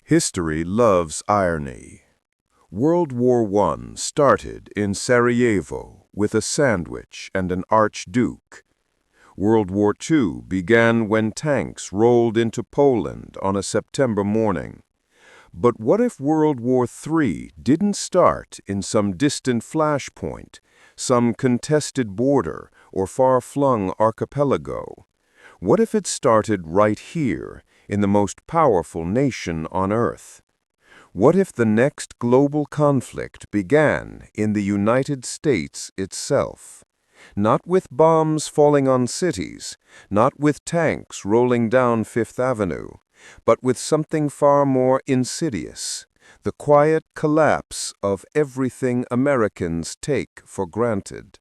History loves irony. World War I started in Sarajevo with a sandwich and an archduke. World War II began when tanks rolled into Poland on a September morning. But what if World War III didn't start in some distant flashpoint, some contested border, or far-flung archipelago? What if it started right here, in the most powerful nation on Earth? What if the next global conflict began in the United States itself? Not with bombs falling on cities, not with tanks rolling down Fifth Avenue, but with something far more insidious, the quiet collapse of everything Americans take for granted.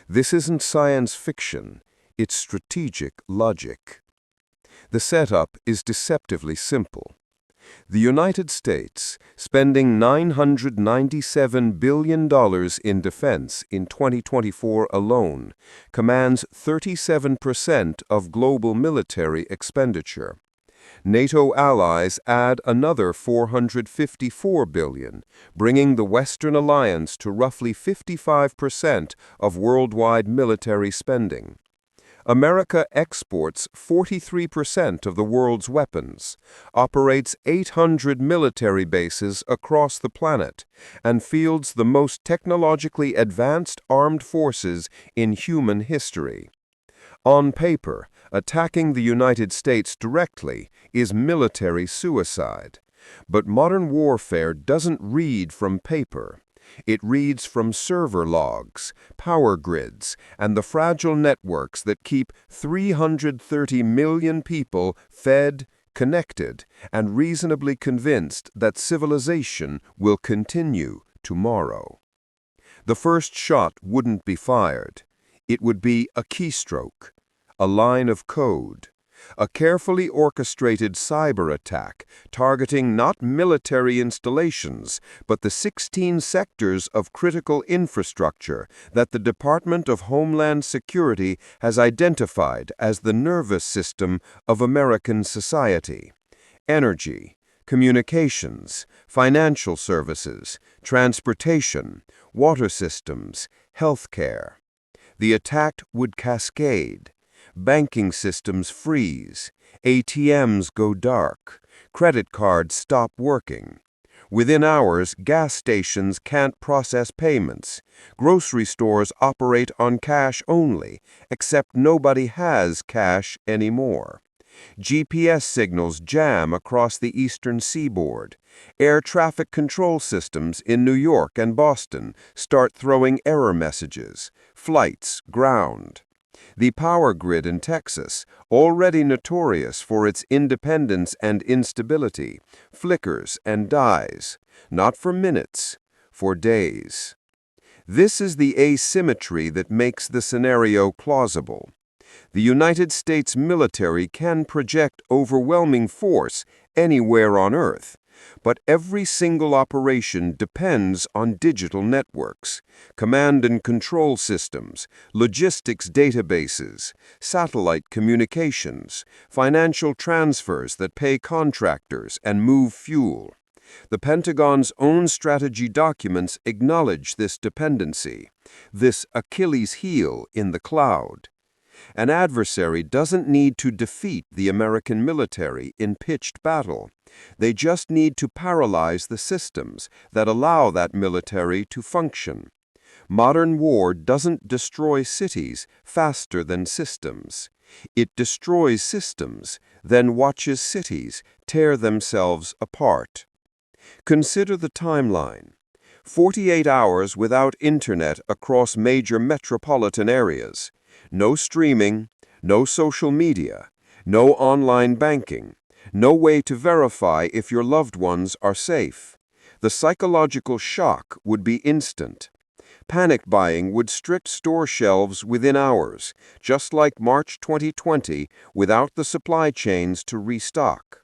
This isn't science fiction, it's strategic logic. The setup is deceptively simple. The United States, spending $997 billion in defense in 2024 alone, commands 37% of global military expenditure. NATO allies add another $454 billion, bringing the Western alliance to roughly 55% of worldwide military spending. America exports 43% of the world's weapons, operates 800 military bases across the planet, and fields the most technologically advanced armed forces in human history. On paper, attacking the United States directly is military suicide. But modern warfare doesn't read from paper. It reads from server logs, power grids, and the fragile networks that keep 330 million people fed, connected, and reasonably convinced that civilization will continue tomorrow. The first shot wouldn't be fired. It would be a keystroke, a line of code, a carefully orchestrated cyber attack targeting not military installations, but the 16 sectors of critical infrastructure that the Department of Homeland Security has identified as the nervous system of American society. Energy, communications, financial services, transportation, water systems, healthcare. The attack would cascade. Banking systems freeze, ATMs go dark, credit cards stop working. Within hours, gas stations can't process payments. Grocery stores operate on cash only, except nobody has cash anymore. GPS signals jam across the eastern seaboard. Air traffic control systems in New York and Boston start throwing error messages. Flights ground. The power grid in Texas, already notorious for its independence and instability, flickers and dies, not for minutes, for days. This is the asymmetry that makes the scenario plausible. The United States military can project overwhelming force anywhere on Earth, but every single operation depends on digital networks, command and control systems, logistics databases, satellite communications, financial transfers that pay contractors and move fuel. The Pentagon's own strategy documents acknowledge this dependency, this Achilles heel in the cloud. An adversary doesn't need to defeat the American military in pitched battle. They just need to paralyze the systems that allow that military to function. Modern war doesn't destroy cities faster than systems. It destroys systems, then watches cities tear themselves apart. Consider the timeline. 48 hours without internet across major metropolitan areas. No streaming, no social media, no online banking, no way to verify if your loved ones are safe. The psychological shock would be instant. Panic buying would strip store shelves within hours, just like March 2020, without the supply chains to restock.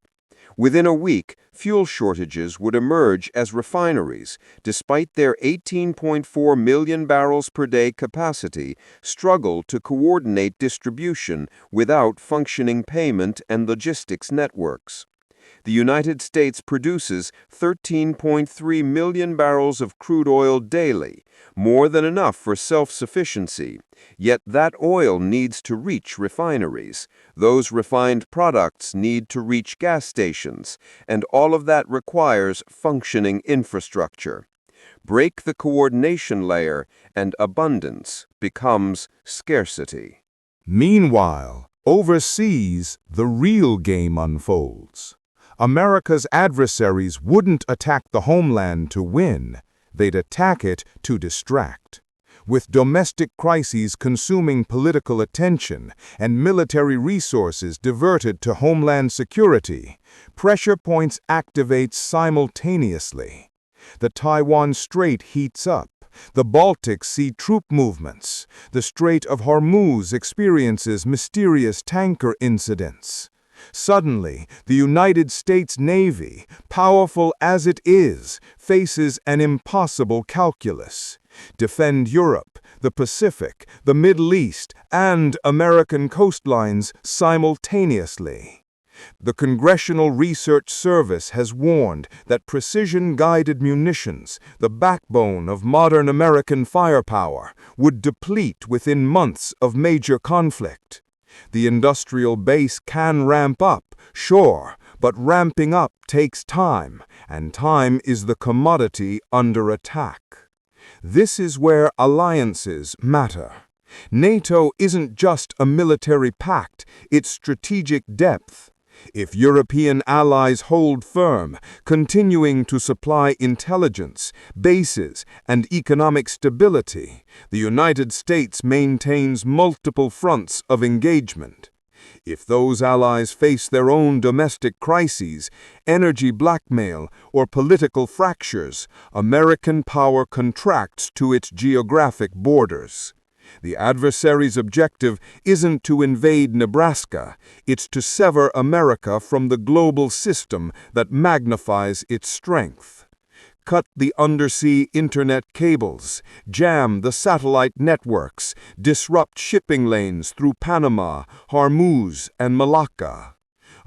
Within a week, fuel shortages would emerge as refineries, despite their 18.4 million barrels per day capacity, struggle to coordinate distribution without functioning payment and logistics networks. the United States produces 13.3 million barrels of crude oil daily, more than enough for self-sufficiency. Yet that oil needs to reach refineries. Those refined products need to reach gas stations, and all of that requires functioning infrastructure. Break the coordination layer, and abundance becomes scarcity. Meanwhile, overseas, the real game unfolds. America's adversaries wouldn't attack the homeland to win. They'd attack it to distract. With domestic crises consuming political attention and military resources diverted to homeland security, pressure points activate simultaneously. The Taiwan Strait heats up. The Baltic see troop movements. The Strait of Hormuz experiences mysterious tanker incidents. Suddenly, the United States Navy, powerful as it is, faces an impossible calculus. Defend Europe, the Pacific, the Middle East, and American coastlines simultaneously. The Congressional Research Service has warned that precision-guided munitions, the backbone of modern American firepower, would deplete within months of major conflict. The industrial base can ramp up, sure, but ramping up takes time, and time is the commodity under attack. This is where alliances matter. NATO isn't just a military pact, it's strategic depth. If European allies hold firm, continuing to supply intelligence, bases, and economic stability, the United States maintains multiple fronts of engagement. If those allies face their own domestic crises, energy blackmail, or political fractures, American power contracts to its geographic borders. The adversary's objective isn't to invade Nebraska, it's to sever America from the global system that magnifies its strength. Cut the undersea internet cables, jam the satellite networks, disrupt shipping lanes through Panama, Hormuz, and Malacca.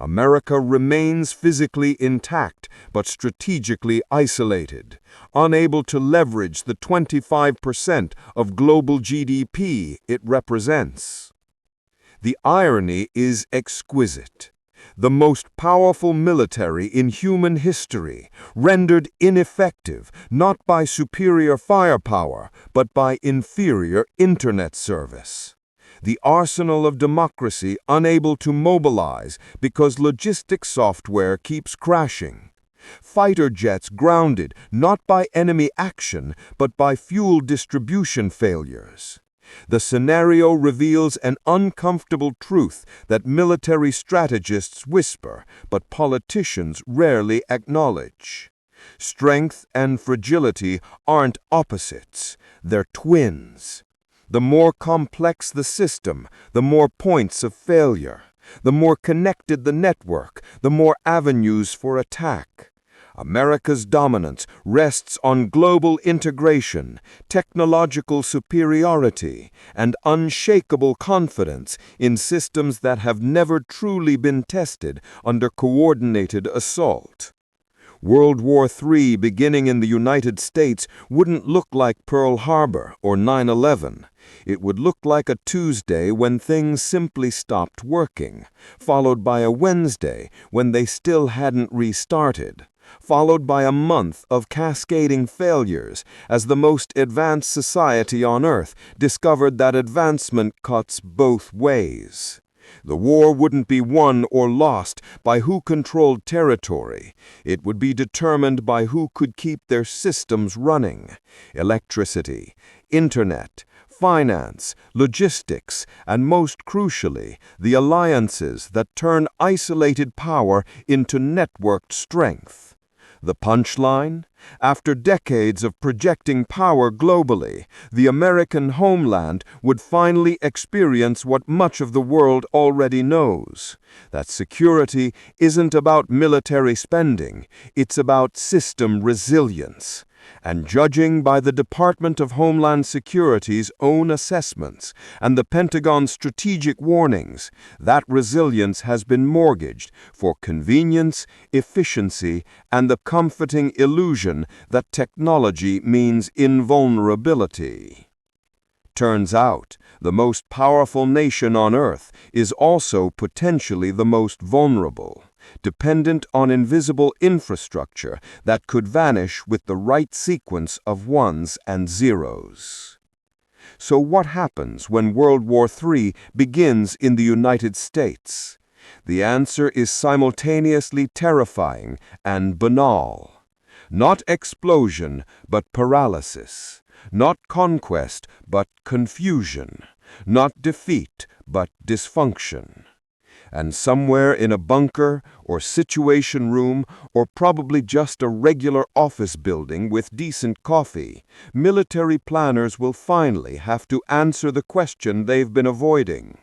America remains physically intact but strategically isolated, unable to leverage the 25% of global GDP it represents. The irony is exquisite. The most powerful military in human history, rendered ineffective not by superior firepower but by inferior internet service. The arsenal of democracy unable to mobilize because logistics software keeps crashing. Fighter jets grounded not by enemy action but by fuel distribution failures. The scenario reveals an uncomfortable truth that military strategists whisper but politicians rarely acknowledge. Strength and fragility aren't opposites, they're twins. The more complex the system, the more points of failure. The more connected the network, the more avenues for attack. America's dominance rests on global integration, technological superiority, and unshakable confidence in systems that have never truly been tested under coordinated assault. World War III beginning in the United States wouldn't look like Pearl Harbor or 9/11. It would look like a Tuesday when things simply stopped working, followed by a Wednesday when they still hadn't restarted, followed by a month of cascading failures as the most advanced society on Earth discovered that advancement cuts both ways. The war wouldn't be won or lost by who controlled territory. It would be determined by who could keep their systems running. Electricity, internet, finance, logistics, and most crucially, the alliances that turn isolated power into networked strength. The punchline? After decades of projecting power globally, the American homeland would finally experience what much of the world already knows: that security isn't about military spending, it's about system resilience. And judging by the Department of Homeland Security's own assessments and the Pentagon's strategic warnings, that resilience has been mortgaged for convenience, efficiency, and the comforting illusion that technology means invulnerability. Turns out, the most powerful nation on Earth is also potentially the most vulnerable, dependent on invisible infrastructure that could vanish with the right sequence of ones and zeros. So what happens when World War III begins in the United States? The answer is simultaneously terrifying and banal. Not explosion, but paralysis. Not conquest, but confusion. Not defeat, but dysfunction. And somewhere in a bunker or situation room or probably just a regular office building with decent coffee, military planners will finally have to answer the question they've been avoiding.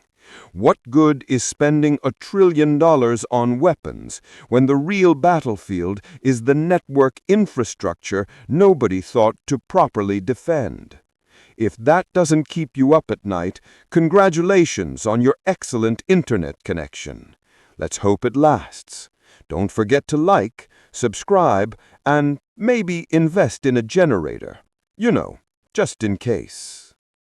What good is spending $1 trillion on weapons when the real battlefield is the network infrastructure nobody thought to properly defend? If that doesn't keep you up at night, congratulations on your excellent internet connection. Let's hope it lasts. Don't forget to like, subscribe, and maybe invest in a generator. You know, just in case.